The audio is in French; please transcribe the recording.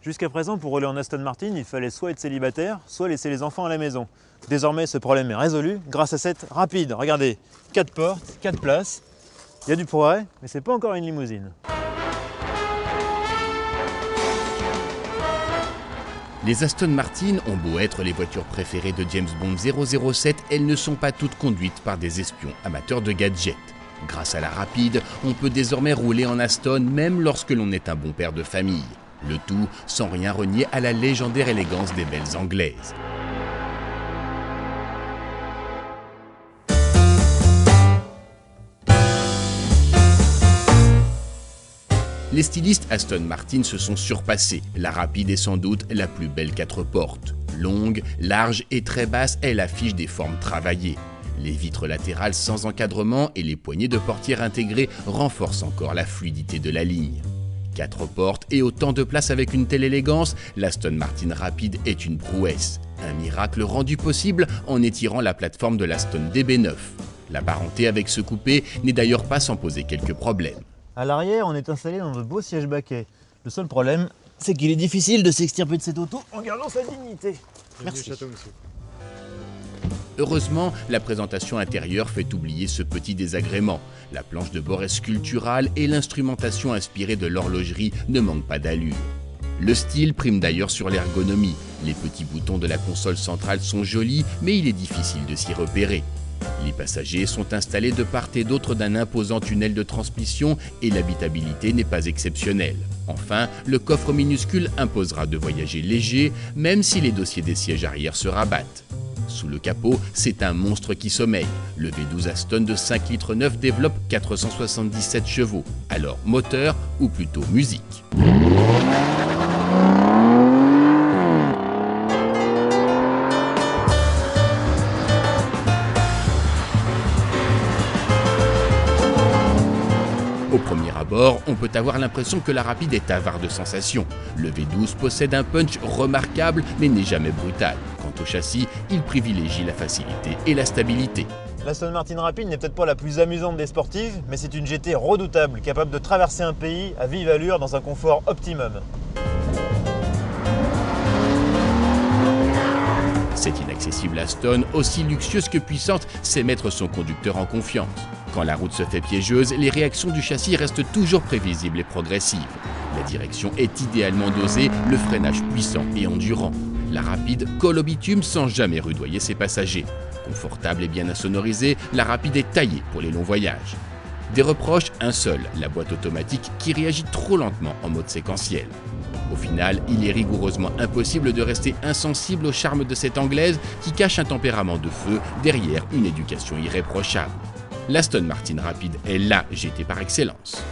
Jusqu'à présent, pour rouler en Aston Martin, il fallait soit être célibataire, soit laisser les enfants à la maison. Désormais, ce problème est résolu grâce à cette rapide. Regardez, 4 portes, 4 places. Il y a du progrès, mais c'est pas encore une limousine. Les Aston Martin ont beau être les voitures préférées de James Bond 007, elles ne sont pas toutes conduites par des espions amateurs de gadgets. Grâce à la rapide, on peut désormais rouler en Aston même lorsque l'on est un bon père de famille. Le tout sans rien renier à la légendaire élégance des belles anglaises. Les stylistes Aston Martin se sont surpassés. La rapide est sans doute la plus belle 4 portes. Longue, large et très basse, elle affiche des formes travaillées. Les vitres latérales sans encadrement et les poignées de portière intégrées renforcent encore la fluidité de la ligne. 4 portes et autant de place avec une telle élégance, l'Aston Martin Rapide est une prouesse. Un miracle rendu possible en étirant la plateforme de l'Aston DB9. La parenté avec ce coupé n'est d'ailleurs pas sans poser quelques problèmes. À l'arrière, on est installé dans de beaux sièges baquets. Le seul problème, c'est qu'il est difficile de s'extirper de cette auto en gardant sa dignité. Merci. Heureusement, la présentation intérieure fait oublier ce petit désagrément. La planche de bord est sculpturale et l'instrumentation inspirée de l'horlogerie ne manque pas d'allure. Le style prime d'ailleurs sur l'ergonomie. Les petits boutons de la console centrale sont jolis, mais il est difficile de s'y repérer. Les passagers sont installés de part et d'autre d'un imposant tunnel de transmission et l'habitabilité n'est pas exceptionnelle. Enfin, le coffre minuscule imposera de voyager léger, même si les dossiers des sièges arrière se rabattent. Sous le capot, c'est un monstre qui sommeille. Le V12 Aston de 5,9 litres développe 477 chevaux. Alors moteur ou plutôt musique? Au premier abord, on peut avoir l'impression que la rapide est avare de sensations. Le V12 possède un punch remarquable mais n'est jamais brutal. Quant au châssis, il privilégie la facilité et la stabilité. L'Aston Martin Rapide n'est peut-être pas la plus amusante des sportives, mais c'est une GT redoutable, capable de traverser un pays à vive allure dans un confort optimum. Cette inaccessible Aston, aussi luxueuse que puissante, sait mettre son conducteur en confiance. Quand la route se fait piégeuse, les réactions du châssis restent toujours prévisibles et progressives. La direction est idéalement dosée, le freinage puissant et endurant. La rapide colle au bitume sans jamais rudoyer ses passagers. Confortable et bien insonorisée, la rapide est taillée pour les longs voyages. Des reproches, un seul, la boîte automatique qui réagit trop lentement en mode séquentiel. Au final, il est rigoureusement impossible de rester insensible au charme de cette anglaise qui cache un tempérament de feu derrière une éducation irréprochable. L'Aston Martin Rapide est la GT par excellence.